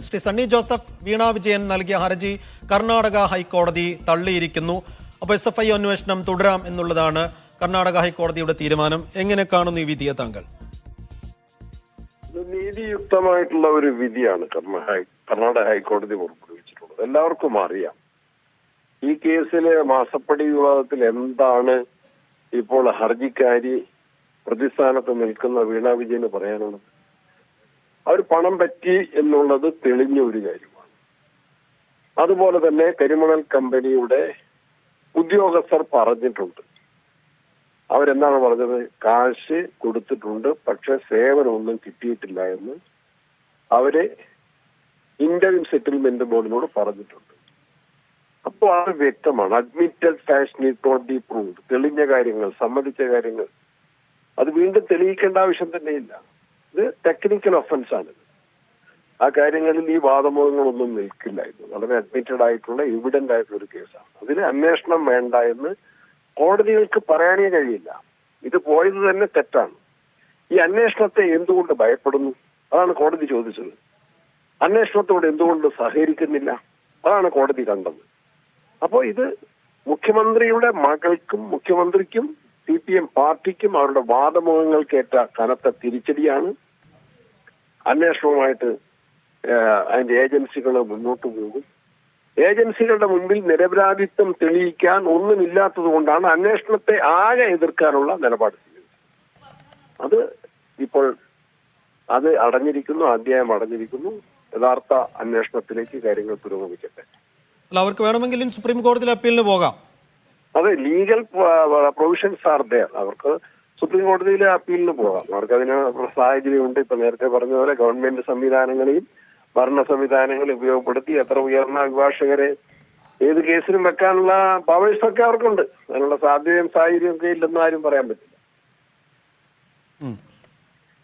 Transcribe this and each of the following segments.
ശ്രീ സണ്ണി ജോസഫ് വീണ വിജയൻ നൽകിയ ഹർജി കർണാടക ഹൈക്കോടതി തള്ളിയിരിക്കുന്നു. അപ്പോൾ SFI അന്വേഷണം തുടരാം എന്നുള്ളതാണ് കർണാടക ഹൈക്കോടതിയുടെ തീരുമാനം. എങ്ങനെ കാണുന്നു ഈ വിധിയെ താങ്കൾ? നീതിയുക്തമായിട്ടുള്ള ഒരു വിധിയാണ് കർണാടക ഹൈക്കോടതി പുറപ്പെടുവിച്ചിട്ടുള്ളത്. എല്ലാവർക്കും അറിയാം ഈ കേസിലെ മാസപ്പടി വിവാദത്തിൽ എന്താണ് ഇപ്പോൾ ഹർജിക്കാരി പ്രതിസ്ഥാനത്ത് നിൽക്കുന്ന വീണ വിജയന് പറയാനുള്ളത്. അവർ പണം പറ്റി എന്നുള്ളത് തെളിഞ്ഞ ഒരു കാര്യമാണ്. അതുപോലെ തന്നെ കരിമണൽ കമ്പനിയുടെ ഉദ്യോഗസ്ഥർ പറഞ്ഞിട്ടുണ്ട്. അവരെന്താണ് പറഞ്ഞത്? കാശ് കൊടുത്തിട്ടുണ്ട്, പക്ഷെ സേവനമൊന്നും കിട്ടിയിട്ടില്ല എന്ന് അവര് ഇന്ററിം സെറ്റിൽമെന്റ് ബോർഡിനോട് പറഞ്ഞിട്ടുണ്ട്. അപ്പോൾ അത് വ്യക്തമാണ്. Admitted facts need not be proved. തെളിഞ്ഞ കാര്യങ്ങൾ, സമ്മതിച്ച കാര്യങ്ങൾ അത് വീണ്ടും തെളിയിക്കേണ്ട ആവശ്യം തന്നെയില്ല. ഇത് ടെക്നിക്കൽ ഒഫൻസ് ആണ്. ആ കാര്യങ്ങളിൽ ഈ വാദമുഖങ്ങളൊന്നും നിൽക്കില്ലായിരുന്നു. വളരെ അഡ്മിറ്റഡ് ആയിട്ടുള്ള എവിഡന്റ് ആയിട്ടുള്ള ഒരു കേസാണ്. അതിന് അന്വേഷണം വേണ്ട എന്ന് കോടതികൾക്ക് പറയാനേ കഴിയില്ല. ഇത് പോയത് തന്നെ തെറ്റാണ്. ഈ അന്വേഷണത്തെ എന്തുകൊണ്ട് ഭയപ്പെടുന്നു? അതാണ് കോടതി ചോദിച്ചത്. അന്വേഷണത്തോട് എന്തുകൊണ്ട് സഹകരിക്കുന്നില്ല? അതാണ് കോടതി കണ്ടത്. അപ്പോൾ ഇത് മുഖ്യമന്ത്രിയുടെ മകൾക്കും മുഖ്യമന്ത്രിക്കും CPM പാർട്ടിക്കും അവരുടെ വാദമുഖങ്ങൾക്കേറ്റ കനത്ത തിരിച്ചടിയാണ്. അന്വേഷണവുമായിട്ട് അതിന്റെ ഏജൻസികൾ മുന്നോട്ട് പോകും. ഏജൻസികളുടെ മുൻപിൽ നിരപരാധിത്വം തെളിയിക്കാൻ ഒന്നുമില്ലാത്തത് കൊണ്ടാണ് അന്വേഷണത്തെ ആകെ എതിർക്കാനുള്ള നിലപാട് സ്വീകരിച്ചത്. അത് ഇപ്പോൾ അത് അടഞ്ഞിരിക്കുന്നു, അധ്യായം അടഞ്ഞിരിക്കുന്നു. യഥാർത്ഥ അന്വേഷണത്തിലേക്ക് കാര്യങ്ങൾ പുരോഗമിക്കട്ടെ. അല്ല, അവർക്ക് വേണമെങ്കിൽ സുപ്രീം കോടതിയിൽ അപ്പീലിന് പോകാം. അതെ, ലീഗൽ പ്രൊവിഷൻസ് ആർ ദെയർ. അവർക്ക് സുപ്രീം കോടതിയിലെ അപ്പീലിന് പോകാം. അവർക്ക് അതിന് സാഹചര്യമുണ്ട്. ഇപ്പൊ നേരത്തെ പറഞ്ഞ പോലെ ഗവൺമെന്റ് സംവിധാനങ്ങളെയും ഭരണ സംവിധാനങ്ങളെയും ഉപയോഗപ്പെടുത്തി എത്ര ഉയർന്ന അഭിഭാഷകരെ ഏത് കേസിലും വെക്കാനുള്ള പവേഴ്സ് ഒക്കെ അവർക്കുണ്ട്. അതിനുള്ള സാധ്യതയും സാഹചര്യവും ഒക്കെ ഇല്ലെന്ന് ആരും പറയാൻ പറ്റില്ല.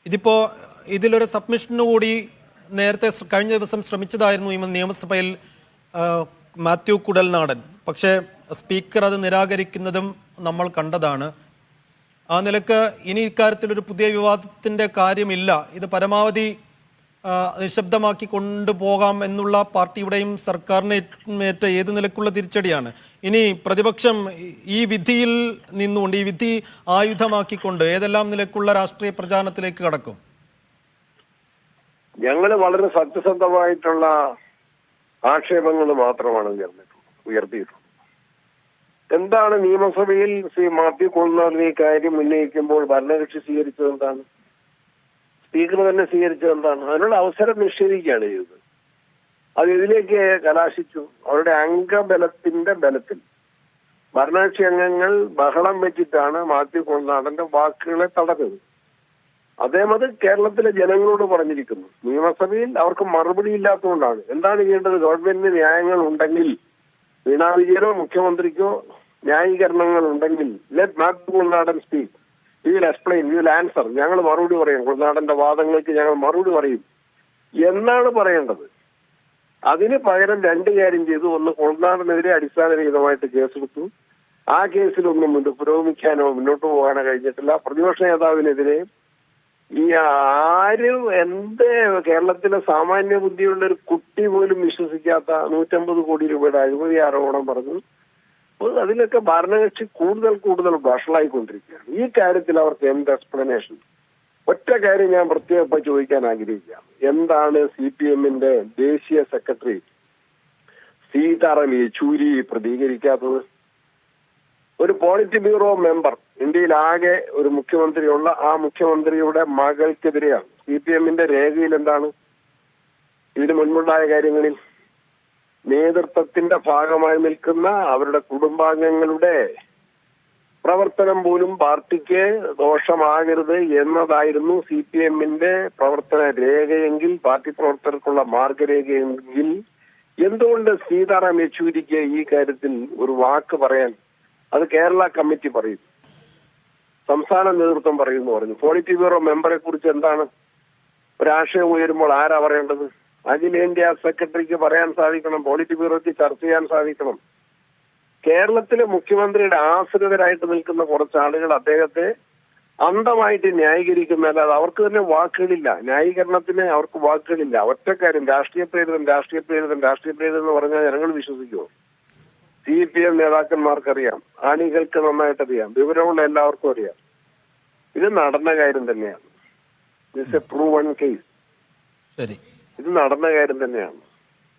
ഇതിപ്പോ ഇതിലൊരു സബ്മിഷന് കൂടി നേരത്തെ കഴിഞ്ഞ ദിവസം ശ്രമിച്ചതായിരുന്നു ഈ നിയമസഭയിൽ മാത്യു കുടൽനാടൻ. പക്ഷേ സ്പീക്കർ അത് നിരാകരിക്കുന്നതും നമ്മൾ കണ്ടതാണ്. ആ നിലക്ക് ഇനി ഇക്കാര്യത്തിലൊരു പുതിയ വിവാദത്തിന്റെ കാര്യമില്ല. ഇത് പരമാവധി നിശബ്ദമാക്കി കൊണ്ടുപോകാം എന്നുള്ള പാർട്ടിയുടെയും സർക്കാരിനേറ്റ ഏത് നിലക്കുള്ള തിരിച്ചടിയാണ്. ഇനി പ്രതിപക്ഷം ഈ വിധിയിൽ നിന്നുകൊണ്ട് ഈ വിധി ആയുധമാക്കിക്കൊണ്ട് ഏതെല്ലാം നിലക്കുള്ള രാഷ്ട്രീയ പ്രചാരണത്തിലേക്ക് കടക്കും? ഞങ്ങൾ വളരെ സത്യസന്ധമായിട്ടുള്ള ആക്ഷേപങ്ങൾ മാത്രമാണ് ഉയർത്തിയിട്ടുള്ളത്. എന്താണ് നിയമസഭയിൽ ശ്രീ മാത്യു കുഴൽനാടൻ ഈ കാര്യം ഉന്നയിക്കുമ്പോൾ ഭരണകക്ഷി സ്വീകരിച്ചത് എന്താണ്? സ്പീക്കർ തന്നെ സ്വീകരിച്ചത് എന്താണ്? അതിനുള്ള അവസരം നിഷേധിക്കുകയാണ് ചെയ്തത്. അത് ഇതിലേക്ക് കലാശിച്ചു. അവരുടെ അംഗബലത്തിന്റെ ബലത്തിൽ ഭരണകക്ഷി അംഗങ്ങൾ ബഹളം വെച്ചിട്ടാണ് മാത്യു കുഴൽനാടന്റെ വാക്കുകളെ തടഞ്ഞത്. അദ്ദേഹം അത് കേരളത്തിലെ ജനങ്ങളോട് പറഞ്ഞിരിക്കുന്നു. നിയമസഭയിൽ അവർക്ക് മറുപടി ഇല്ലാത്തതുകൊണ്ടാണ്. എന്താണ് ചെയ്യേണ്ടത്? ഗവൺമെന്റിന് ന്യായങ്ങൾ ഉണ്ടെങ്കിൽ, വീണ വിജയനോ മുഖ്യമന്ത്രിക്കോ ന്യായീകരണങ്ങൾ ഉണ്ടെങ്കിൽ, let Mathew Kuzhalnadan speak, we will explain, we will answer. ഞങ്ങൾ മറുപടി പറയും, കുഴൽനാടന്റെ വാദങ്ങൾക്ക് ഞങ്ങൾ മറുപടി പറയും എന്നാണ് പറയേണ്ടത്. അതിന് പകരം രണ്ട് കാര്യം ചെയ്തു. ഒന്ന്, കുഴൽനാടനെതിരെ അടിസ്ഥാനരഹിതമായിട്ട് കേസെടുത്തു. ആ കേസിലൊന്നും പുരോഗമിക്കാനോ മുന്നോട്ട് പോകാനോ കഴിഞ്ഞിട്ടില്ല. പ്രതിപക്ഷ നേതാവിനെതിരെ ഈ ആരും കേരളത്തിലെ സാമാന്യ ബുദ്ധിയുള്ള ഒരു കുട്ടി പോലും വിശ്വസിക്കാത്ത 150 കോടി രൂപയുടെ അഴിമതി ആരോപണം പറഞ്ഞു. അതിലൊക്കെ ഭരണകക്ഷി കൂടുതൽ വഷളായിക്കൊണ്ടിരിക്കുകയാണ്. ഈ കാര്യത്തിൽ അവർക്ക് എന്ത് എക്സ്പ്ലനേഷൻ? ഒറ്റ കാര്യം ഞാൻ പ്രത്യേകം ചോദിക്കാൻ ആഗ്രഹിക്കുകയാണ്. എന്താണ് CPMന്റെ ദേശീയ സെക്രട്ടറി സീതാറാം യെച്ചൂരി പ്രതികരിക്കാത്തത്? ഒരു പോളിറ്റ് ബ്യൂറോ മെമ്പർ ഇന്ത്യയിൽ ആകെ ഒരു മുഖ്യമന്ത്രിയുള്ള ആ മുഖ്യമന്ത്രിയുടെ മകൾക്കെതിരെയാണ്. CPMന്റെ രേഖയിൽ എന്താണ്? ഇതിനു മുൻപുണ്ടായ കാര്യങ്ങളിൽ നേതൃത്വത്തിന്റെ ഭാഗമായി നിൽക്കുന്ന അവരുടെ കുടുംബാംഗങ്ങളുടെ പ്രവർത്തനം പോലും പാർട്ടിക്ക് ദോഷമാകരുത് എന്നതായിരുന്നു CPMന്റെ പ്രവർത്തന രേഖയെങ്കിൽ, പാർട്ടി പ്രവർത്തകർക്കുള്ള മാർഗരേഖയെങ്കിൽ, എന്തുകൊണ്ട് സീതാറാം യെച്ചൂരിക്ക് ഈ കാര്യത്തിൽ ഒരു വാക്ക് പറയാൻ? അത് കേരള കമ്മിറ്റി പറയും, സംസ്ഥാന നേതൃത്വം പറയുമെന്ന് പറഞ്ഞു. പോളിറ്റ് ബ്യൂറോ മെമ്പറെ കുറിച്ച് എന്താണ്? ഒരാശയം ഉയരുമ്പോൾ ആരാ പറയേണ്ടത്? അഖിലേന്ത്യാ സെക്രട്ടറിക്ക് പറയാൻ സാധിക്കണം, പോളിറ്റ് ബ്യൂറോയ്ക്ക് ചർച്ച ചെയ്യാൻ സാധിക്കണം. കേരളത്തിലെ മുഖ്യമന്ത്രിയുടെ ആശ്രിതരായിട്ട് നിൽക്കുന്ന കുറച്ച് ആളുകൾ അദ്ദേഹത്തെ അന്ധമായിട്ട് ന്യായീകരിക്കുന്നതല്ലാതെ അവർക്ക് തന്നെ വാക്കുകളില്ല. ന്യായീകരണത്തിന് അവർക്ക് വാക്കുകളില്ല. ഒറ്റക്കാരും രാഷ്ട്രീയ പ്രേരിതം എന്ന് പറഞ്ഞാൽ ജനങ്ങൾ വിശ്വസിക്കുമോ? CPM നേതാക്കന്മാർക്കറിയാം, അണികൾക്ക് നന്നായിട്ടറിയാം, വിവരമുള്ള എല്ലാവർക്കും അറിയാം. ഇത് നടന്ന കാര്യം തന്നെയാണ്. It's A proven case. ശരി, ഇത് നടന്ന കാര്യം തന്നെയാണ്.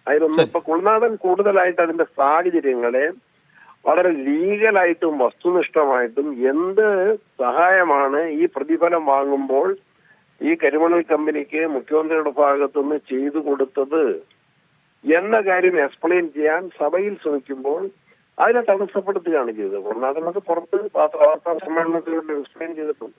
അതിലൊന്നും ഇപ്പൊ കുളനാടൻ കൂടുതലായിട്ട് അതിന്റെ സാഹചര്യങ്ങളെ വളരെ ലീഗലായിട്ടും വസ്തുനിഷ്ഠമായിട്ടും എന്ത് സഹായമാണ് ഈ പ്രതിഫലം വാങ്ങുമ്പോൾ ഈ കരിമണൽ കമ്പനിക്ക് മുഖ്യമന്ത്രിയുടെ ഭാഗത്തുനിന്ന് ചെയ്തു കൊടുത്തത് എന്ന കാര്യം എക്സ്പ്ലെയിൻ ചെയ്യാൻ സഭയിൽ ശ്രമിക്കുമ്പോൾ അതിനെ തടസ്സപ്പെടുത്തുകയാണ് ചെയ്തത്. കുളനാടനൊക്കെ പുറത്ത് വാർത്താ സമ്മേളനത്തിൽ എക്സ്പ്ലെയിൻ ചെയ്തിട്ടുണ്ട്.